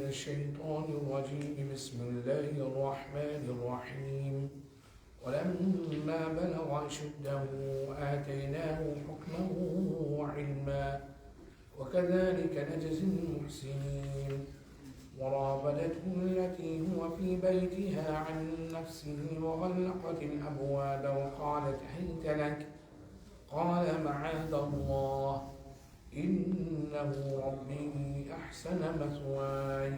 الشيطان الرجيم بسم الله الرحمن الرحيم ولما بلغ أشده آتيناه حكما وعلما وكذلك نجزي المحسنين وراودته التي هو في بيتها عن نفسه وغلقت الأبواب وقالت هيت لك قال معاذ الله إنه ربي أحسن مثواي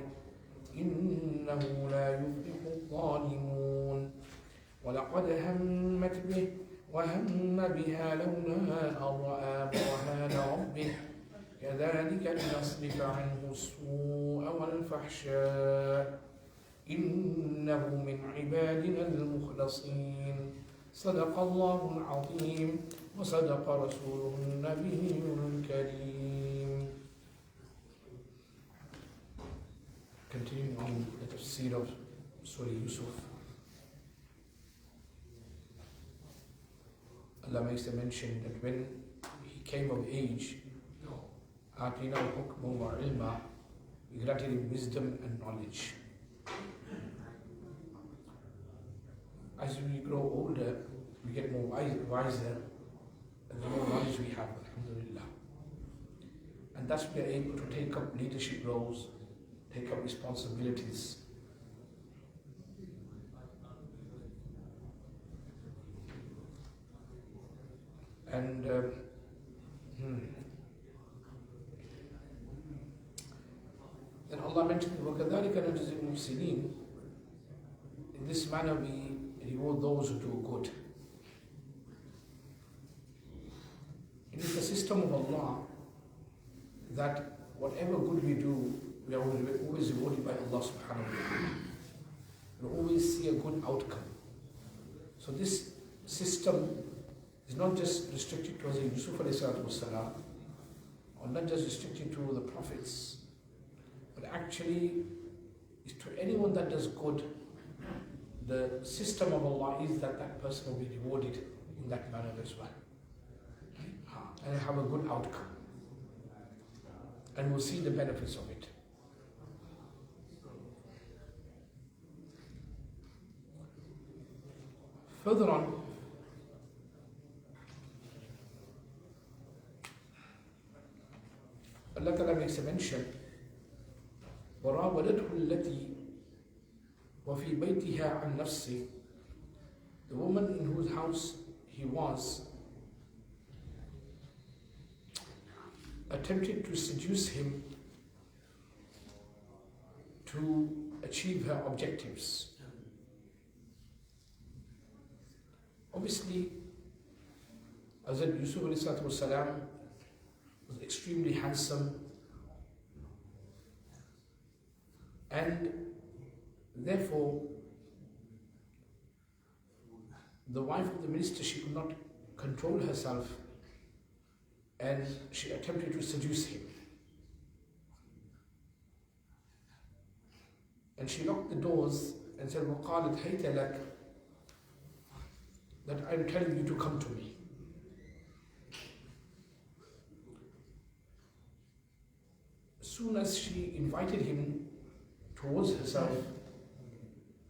إنه لا يفلح الظالمون ولقد همت به وهم بها لولا أن رأى برهان ربه كذلك لنصرف عنه السوء والفحشاء إنه من عبادنا المخلصين صدق الله العظيم وصدق رسوله النبي الكريم. Continuing on the Tafseer of Surah Yusuf, Allah makes the mention that when he came of age, آتيناه حكما وعلما, we granted him wisdom and knowledge. As we grow older, we get more wiser, and the more knowledge we have, alhamdulillah. And thus we are able to take up leadership roles, take up responsibilities. And then Allah mentioned, وَكَذَلِكَ نَجْزِي الْمُحْسِنِينَ. In this manner we reward those who do good. It is the system of Allah that whatever good we do, we are always rewarded by Allah subhanahu wa ta'ala. We always see a good outcome. So this system is not just restricted to Yusuf alayhi salatu wasalam, or not just restricted to the prophets, but actually is to anyone that does good. The system of Allah is that that person will be rewarded in that manner as well, and have a good outcome, and will see the benefits of it. Further on, Allah Ta'ala makes a mention, وَرَاوَدَتْهُ الَّتِي وَفِي بَيْتِهَا عَنْ نَفْسِهِ. The woman in whose house he was attempted to seduce him to achieve her objectives. Obviously, Hazrat Yusuf ﷺ was extremely handsome, and therefore the wife of the minister, she could not control herself, and she attempted to seduce him. And she locked the doors and said, وَقَالَتْ هَيْتَ لَكَ, that I'm telling you to come to me. As soon as she invited him towards herself,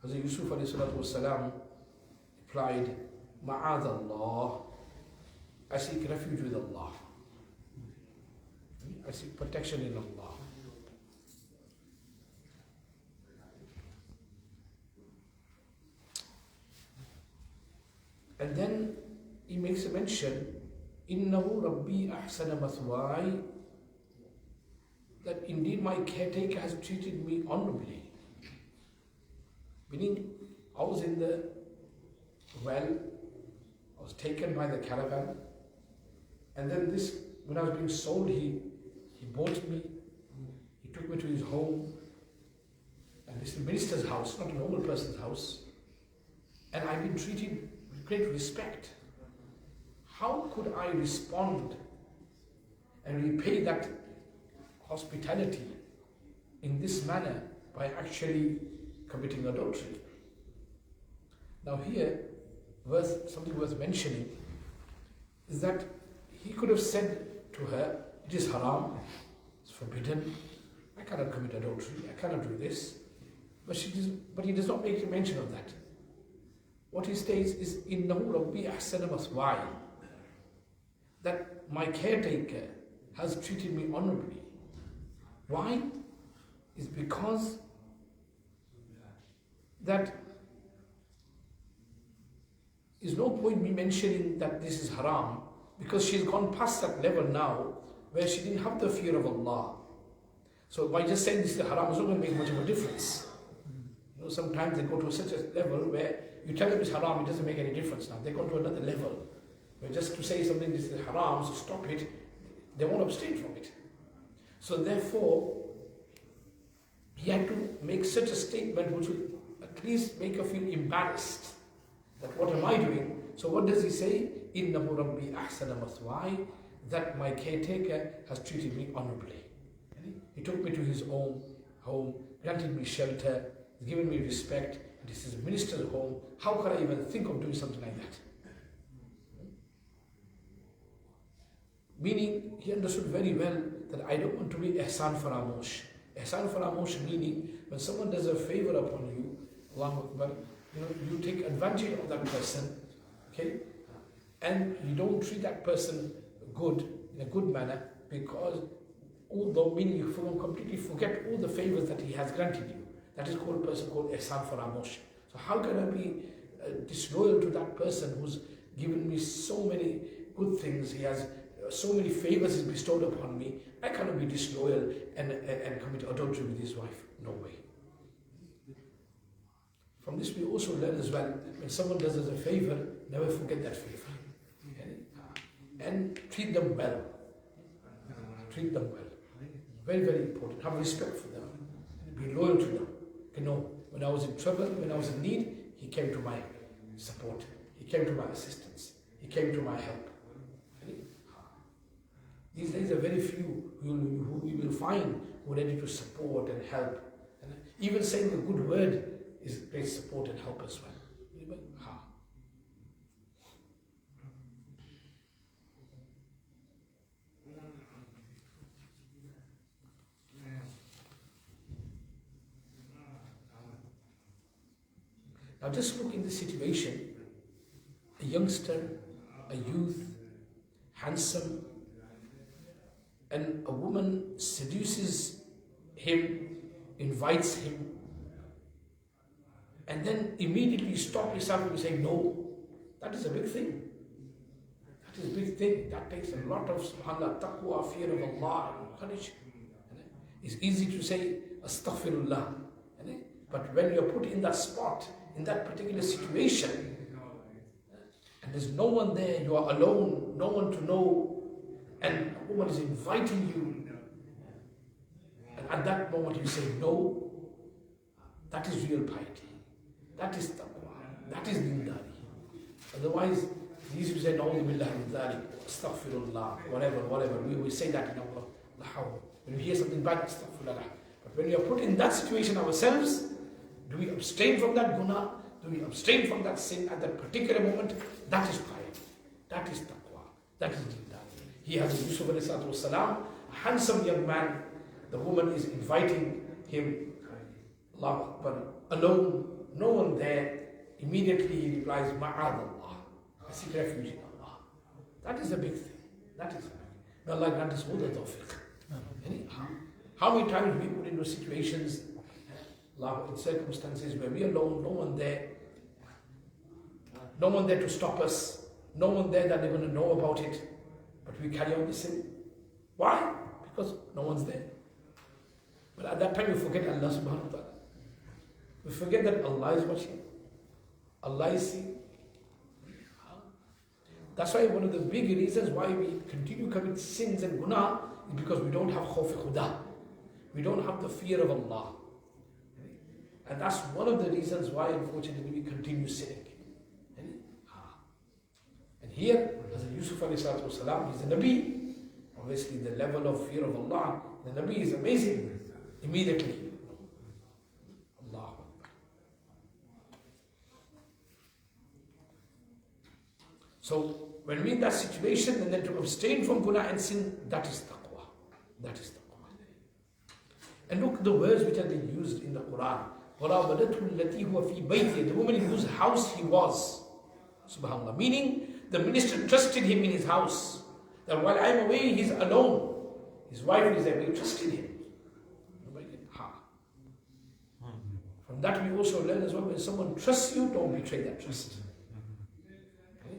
Hazrat Yusuf alayhi salatu wasalam replied, Ma'ad Allah, I seek refuge with Allah. I seek protection in Allah. And then he makes a mention, Innahu Rabbi ahsana mathwai, that indeed my caretaker has treated me honorably. Meaning, I was in the well, I was taken by the caravan, and then this, when I was being sold, he bought me, he took me to his home, and this is the minister's house, not a normal person's house, and I've been treated with great respect. How could I respond and repay that hospitality in this manner by actually committing adultery? Now here, something worth mentioning is that he could have said to her, it is haram, it's forbidden, I cannot commit adultery, I cannot do this. But he does not make mention of that. What he states is, إِنَّهُ رَبِّي أَحْسَنَ مَثْوَايَ, that my caretaker has treated me honorably. Why? Is because that is no point me mentioning that this is haram, because she's gone past that level now where she didn't have the fear of Allah. So by just saying this is haram is not going to make much of a difference. You know, sometimes they go to such a level where you tell them it's haram, it doesn't make any difference now. They go to another level where just to say something is haram, so stop it, they won't abstain from it. So therefore, he had to make such a statement which will at least make her feel embarrassed. That what am I doing? So what does he say? إِنَّهُ رَبِّي أَحْسَنَ مَثْوَايَ, that my caretaker has treated me honorably. He took me to his own home, granted me shelter, given me respect. This is a minister's home. How could I even think of doing something like that? Meaning, he understood very well that I don't want to be ihsan faramosh. Ihsan faramosh meaning, when someone does a favor upon you, Allahu Akbar, you take advantage of that person, okay? And you don't treat that person good, in a good manner, because although meaning you completely forget all the favors that he has granted you. That is called a person called ihsan faramosh. So how can I be disloyal to that person who's given me so many good things? He has so many favors he's bestowed upon me. I cannot be disloyal and commit adultery with his wife. No way. From this we also learn as well, when someone does us a favor, never forget that favor. And treat them well. Treat them well. Very, very important. Have respect for them. Be loyal to them. You know, when I was in trouble, when I was in need, he came to my support. He came to my assistance. He came to my help. These days are very few who you will find who are ready to support and help. And even saying a good word is great support and help as well. Now just look in the situation, a youngster, a youth, handsome, and a woman seduces him, invites him, and then immediately stop yourself and say no. That is a big thing. That is a big thing. That takes a lot of subhanallah, taqwa, fear of Allah and courage. It's easy to say astaghfirullah. But when you're put in that spot, in that particular situation, and there's no one there, you are alone, no one to know, and a woman is inviting you, and at that moment you say no, that is real piety. That is taqwa. That is dindari. Otherwise, it's easy to say, Na'udhu billahi min dhalik, astaghfirullah, whatever. We will say that in our when we hear something bad, astaghfirullah. But when we are put in that situation ourselves, do we abstain from that guna? Do we abstain from that sin at that particular moment? That is piety. That is taqwa. That is dindari. He has Yusuf a handsome young man. The woman is inviting him, Allahu Akbar, alone, no one there. Immediately he replies, Ma'adallah. I seek refuge in Allah. That is a big thing. That is a big thing. May Allah grant us all the tawfiq. How many times we put into situations, in circumstances where we are alone, no one there to stop us, no one there that they're going to know about it, but we carry on the sin. Why? Because no one's there. But at that time we forget Allah subhanahu wa ta'ala. We forget that Allah is watching. Allah is seeing. That's why one of the big reasons why we continue to commit sins and guna is because we don't have khawf khuda. We don't have the fear of Allah. And that's one of the reasons why, unfortunately, we continue sinning. And here, as Yusuf ﷺ, he's a Nabi. Obviously, the level of fear of Allah, the Nabi is amazing. Immediately. Allah. So, when we're in that situation, and then to abstain from guna and sin, that is taqwa. That is taqwa. And look at the words which are being used in the Qur'an. وَرَاوَدَتْهُ الَّتِي هُوَ فِي بَيْتِهِ. The woman in whose house he was. Subhanallah. Meaning, the minister trusted him in his house. That while I'm away, he's alone. His wife is there, but he trusted him. From that we also learn as well, when someone trusts you, don't betray that trust. Okay?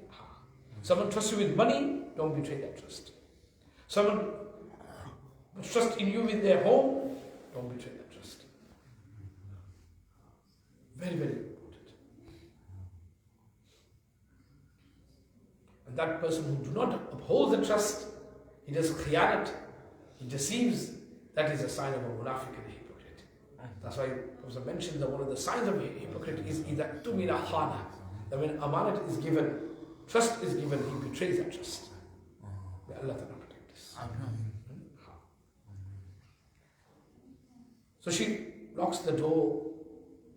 Someone trusts you with money, don't betray that trust. Someone trusts in you with their home, don't betray that trust. Very, very important. And that person who do not uphold the trust, he does khiyanat, he deceives, that is a sign of a munafiq and a hypocrite. That's why Prophet mentioned that one of the signs of a hypocrite is either tumina khana, that when amanat is given, trust is given, he betrays that trust. May Allah Ta'ala protect us. So she locks the door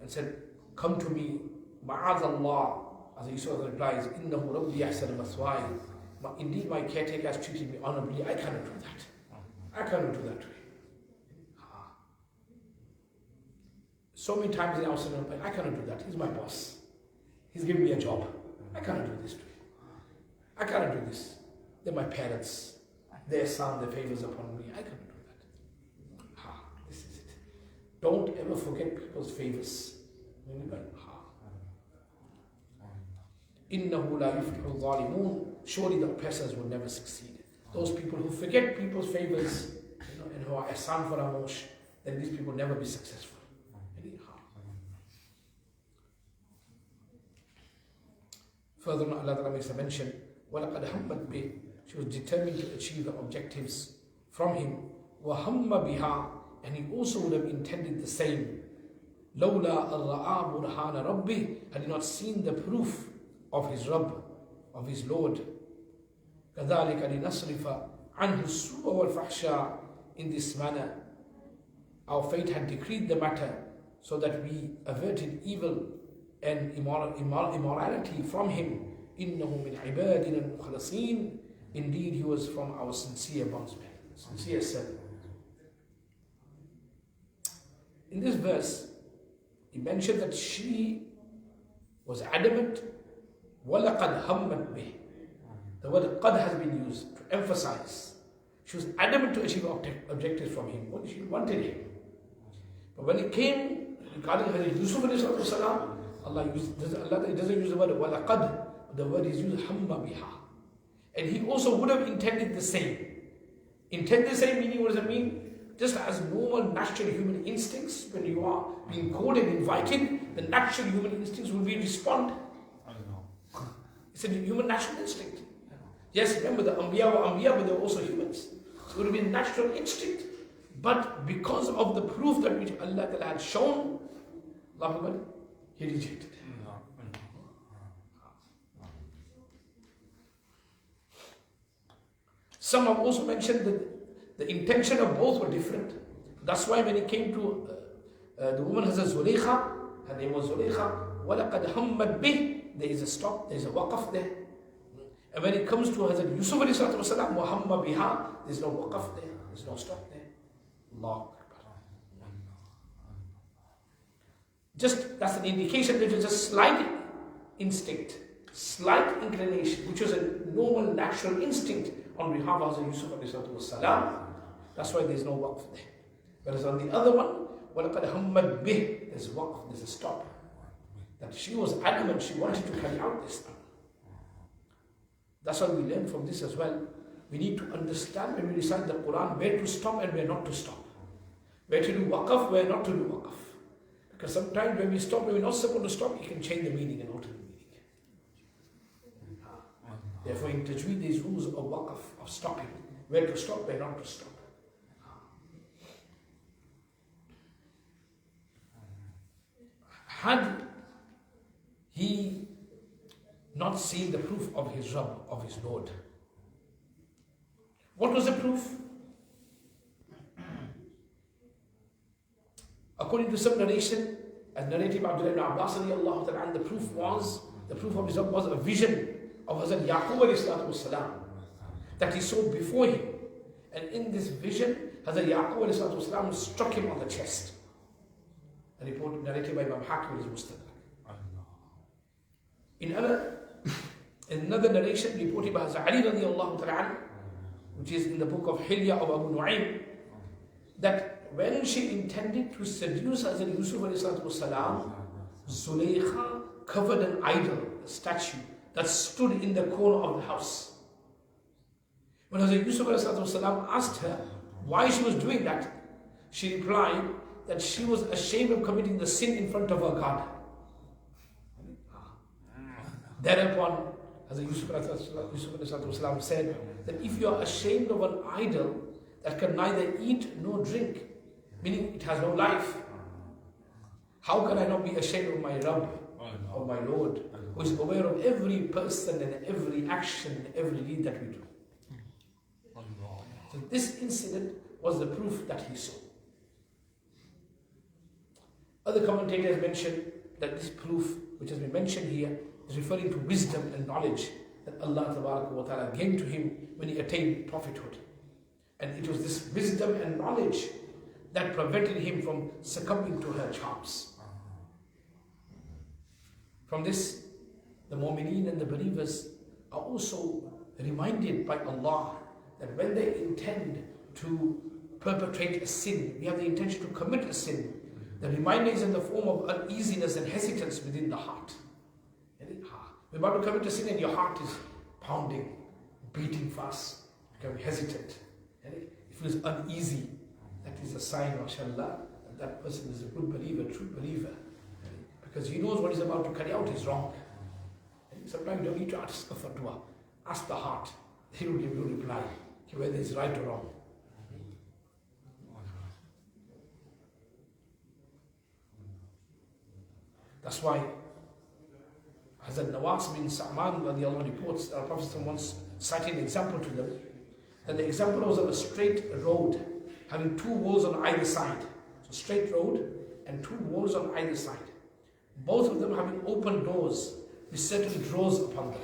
and said, come to me, ma'adallah. As Yusuf replies, innahu rabbi ahsana mathwaya. Indeed, my caretaker has treated me honorably. I cannot do that. I cannot do that to him. So many times in our Sunnah, I cannot do that. He's my boss. He's giving me a job. I cannot do this to him. I cannot do this. They're my parents. Their son, their favors upon me. I cannot do that. This is it. Don't ever forget people's favors. إِنَّهُ لَا يُفْلِحُ الظَّالِمُونَ. Surely the oppressors will never succeed. Those people who forget people's favors, and who are ihsan faramosh, then these people will never be successful. Further on, Allah Ta'ala makes a mention, وَلَقَدْ هَمَّتْ بِهِ. She was determined to achieve the objectives from him. وَهَمَّ بِهَا. And he also would have intended the same. لَوْلَا أَرَّآ بُرْهَانَ رَبِّهِ. Had he not seen the proof of his Rabb, of his Lord. كَذَلِكَ لِنَصْرِفَ عَنْهُ السُّوءَ وَالْفَحْشَاءَ. In this manner, our fate had decreed the matter so that we averted evil and immorality from him. إِنَّهُ مِنْ عِبَادِنَا الْمُخْلَصِينَ. Indeed, he was from our sincere bondsmen, sincere servant. In this verse, he mentioned that she was adamant. وَلَقَدْ هَمَّتْ بِهِ. The word qad has been used to emphasize. She was adamant to achieve objectives from him. She wanted him. But when it came regarding Yusuf alayhi salam, Allah doesn't use the word walaqad, the word is used hamma biha. And he also would have intended the same. Intend the same meaning, what does it mean? Just as normal natural human instincts, when you are being called and invited, the natural human instincts will be respond. It's a human natural instinct. Yes, remember the Anbiya were Anbiya, but they were also humans. So it would be a natural instinct. But because of the proof that which Allah had shown, he rejected it. Some have also mentioned that the intention of both were different. That's why when it came to the woman Hazrat Zulaykha, her name was Zulaykha, وَلَقَدْ هَمَّتْ بِهِ. There is a stop, there is a waqaf there. And when it comes to Hazrat Yusuf alayhi salam, وَهَمَّ بِهَا, there is no waqaf there, there is no stop there. Allah. Just, that's an indication that it was a slight instinct, slight inclination, which was a normal, natural instinct on behalf of Hazrat Yusuf alayhi salam. That's why there is no waqf there. Whereas on the other one, وَلَقَدْ هَمَّتْ بِهِ, there's waqf, there's a stop. That she was adamant, she wanted to carry out this thing. That's why we learn from this as well. We need to understand when we recite the Qur'an, where to stop and where not to stop. Where to do waqaf, where not to do waqaf. Because sometimes when we stop, when we're not supposed to stop, it can change the meaning and alter the meaning. Therefore, in Tajweed, these rules of waqaf, of stopping. Where to stop, where not to stop. Had he not seen the proof of his Rabb, of his Lord? What was the proof? According to some narration, as narrated by Abdullah ibn Abbas, the proof of his Rabb was a vision of Hazrat Yaqub alayhi salam that he saw before him. And in this vision, Hazrat Yaqub ﷺ struck him on the chest. A report narrated by Imam Hakim is Mustadrak. In another narration reported by Hazrat Ali radiallahu ta'ala, which is in the book of Hilya of Abu Nu'aym, that when she intended to seduce Hazrat Yusuf ﷺ, Zulaykha covered an idol, a statue that stood in the corner of the house. When Hazrat Yusuf ﷺ asked her why she was doing that, she replied that she was ashamed of committing the sin in front of her God. Thereupon, Hazrat Yusuf ﷺ said that if you are ashamed of an idol that can neither eat nor drink, meaning it has no life, how can I not be ashamed of my Rabb, of my Lord, who is aware of every person and every action and every deed that we do? So this incident was the proof that he saw. Other commentators mention that this proof, which has been mentioned here, is referring to wisdom and knowledge that Allah Ta'ala gave to him when he attained prophethood. And it was this wisdom and knowledge that prevented him from succumbing to her charms. From this, the Mu'mineen and the believers are also reminded by Allah that when they intend to perpetrate a sin, we have the intention to commit a sin, the reminder is in the form of uneasiness and hesitance within the heart. We're about to commit a sin and your heart is pounding, beating fast, becoming hesitant. It feels uneasy. That is a sign, mashallah, that person is a good believer, true believer. Because he knows what he's about to carry out is wrong. Sometimes you don't need to ask for dua. Ask the heart. He will give you a reply, whether it's right or wrong. That's why Hazrat Nawas bin Sa'man reports that our Prophet once cited an example to them, that the example was of a straight road having two walls on either side. So straight road and two walls on either side. Both of them having open doors with certain drawers upon them.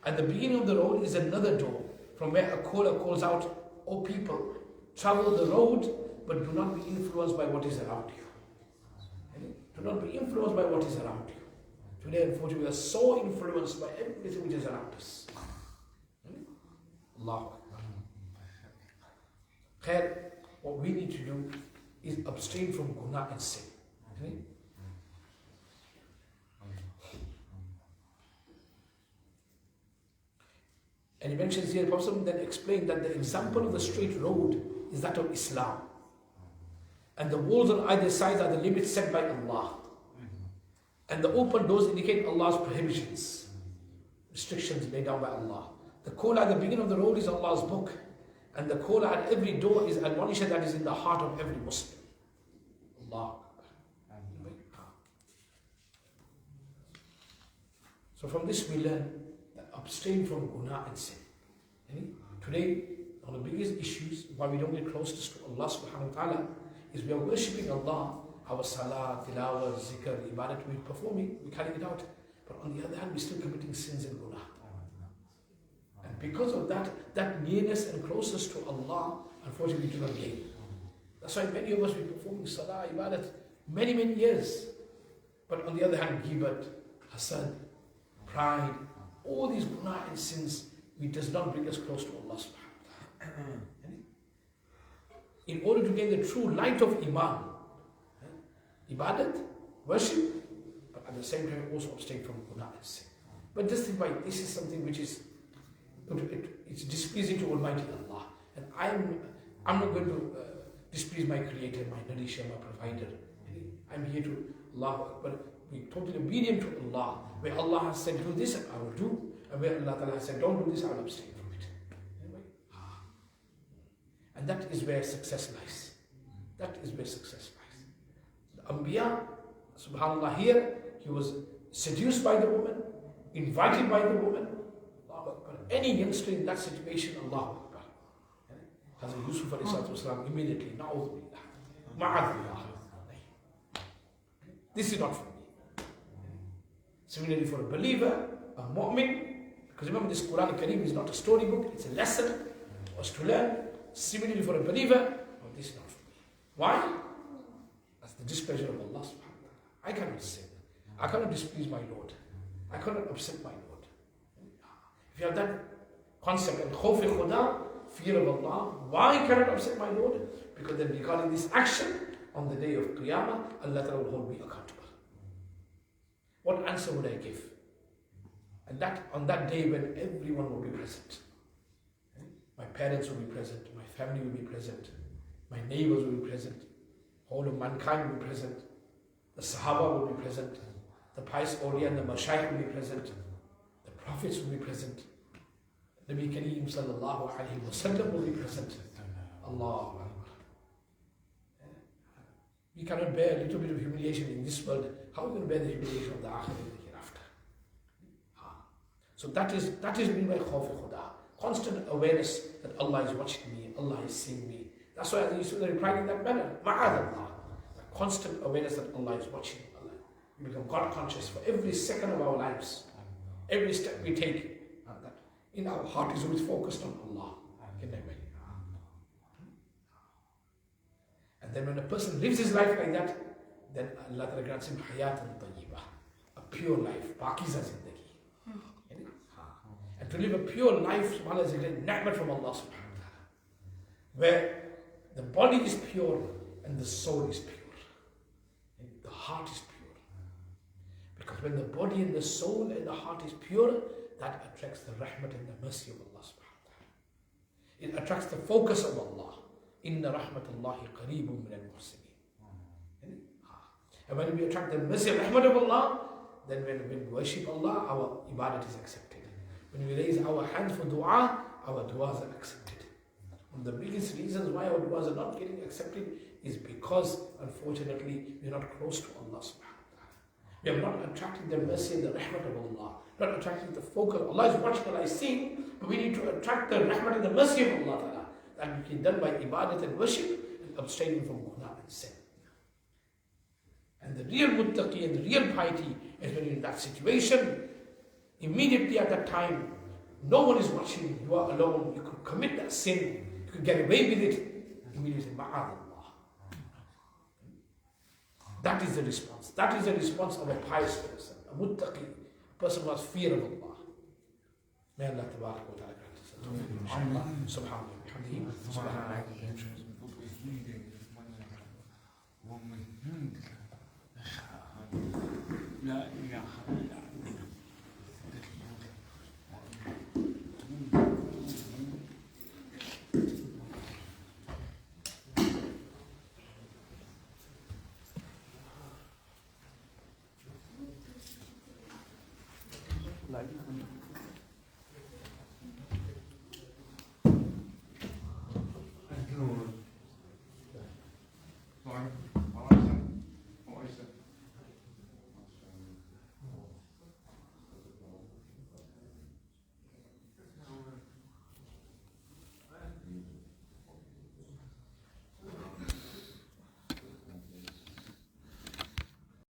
At the beginning of the road is another door from where a caller calls out, "O people, travel the road, but do not be influenced by what is around you." Do not be influenced by what is around you. Today, unfortunately, we are so influenced by everything which is around us. Allahu Akbar. Khair, what we need to do is abstain from guna and sin. And he mentions here, Prophet then explained that the example of the straight road is that of Islam. And the walls on either side are the limits set by Allah. And the open doors indicate Allah's prohibitions, restrictions laid down by Allah. The call at the beginning of the road is Allah's book. And the call at every door is admonition that is in the heart of every Muslim. Allah. So from this we learn that abstain from guna and sin. Today, one of the biggest issues why we don't get closest to Allah subhanahu wa ta'ala is we are worshipping Allah. Our salah, tilawah, zikr, ibadat, we're performing, we're carrying it out. But on the other hand, we're still committing sins and guna. And because of that, that nearness and closeness to Allah, unfortunately, we do not gain. That's why many of us, we're performing salah, ibadat, many, many years. But on the other hand, ghibat, hasad, pride, all these guna and sins, it does not bring us close to Allah subhanahu wa ta'ala. In order to gain the true light of iman, ibadat, worship, but at the same time also abstain from guna and sin. But just think about it, this is something which is it's displeasing to Almighty Allah. And I'm not going to displease my Creator, my nourisher, my provider. I'm here to Allah, but be totally obedient to Allah. Where Allah has said do this, I will do. And where Allah Ta'ala has said don't do this, I will abstain from it. And that is where success lies. That is where success lies. The Anbiya, subhanAllah, here, he was seduced by the woman, invited by the woman. Any youngster in that situation, Allahu Akbar. Hazrat Yusuf ﷺ immediately, na'udhu billah, this is not for me. Similarly for a believer, a mu'min, because remember this Qur'an Kareem is not a storybook, it's a lesson for us to learn. Similarly for a believer, this is not for me. Why? That's the displeasure of Allah subhanahu wa ta'ala. I cannot sin. I cannot displease my Lord. I cannot upset my Lord. If you have that concept, and khawf al-khuda, fear of Allah, why cannot I upset my Lord? Because then regarding this action, on the day of Qiyamah, Allah Ta'ala will hold me accountable. What answer would I give? And that on that day when everyone will be present. My parents will be present, my family will be present, my neighbors will be present, whole of mankind will be present, the Sahaba will be present, the pious awliya and the Mashayikh will be present, the prophets will be present, Nabi Kareem sallallahu alayhi wa sallam will be present. Allah. We cannot bear a little bit of humiliation in this world. How are we going to bear the humiliation of the akhirah and the hereafter? So that is mean by khawf al-khuda. Constant awareness that Allah is watching me, Allah is seeing me. That's why Yusuf replied in that manner. Ma'adallah. Constant awareness that Allah is watching. Allah. We become God conscious for every second of our lives. Every step we take. That in our heart is always focused on Allah. And then when a person lives his life like that, then Allah grants him hayatan tayyibah, a pure life, baqiza zindagi. And to live a pure life, subhanAllah, is a great ni'mat from Allah subhanahu wa ta'ala, where the body is pure and the soul is pure, and the heart is pure. Because when the body and the soul and the heart is pure, that attracts the rahmat and the mercy of Allah subhanahu wa ta'ala. It attracts the focus of Allah. Inna rahmatullahi qareebun min al-muhsinin. And when we attract the mercy and rahmat of Allah, then when we worship Allah, our ibadat is accepted. When we raise our hands for dua, our duas are accepted. One of the biggest reasons why our duas are not getting accepted is because, unfortunately, we are not close to Allah subhanahu wa ta'ala. We have not attracted the mercy and the rahmat of Allah, not attracting the focus. Allah is watching, Allah is seeing, but we need to attract the rahmat and the mercy of Allah ta'ala. That we can done by ibadat and worship and abstaining from guna and sin. And the real muttaqi and the real piety is when you're in that situation, immediately at that time, no one is watching, you are alone, you could commit that sin, you could get away with it, immediately, ma'adallah. That is the response. That is the response of a pious person, a muttaqi, a person who has fear of Allah. May Allah tabarak wa ta'ala grant us. Subhanallah. لا إله إلا أنت لا إله إلا أنت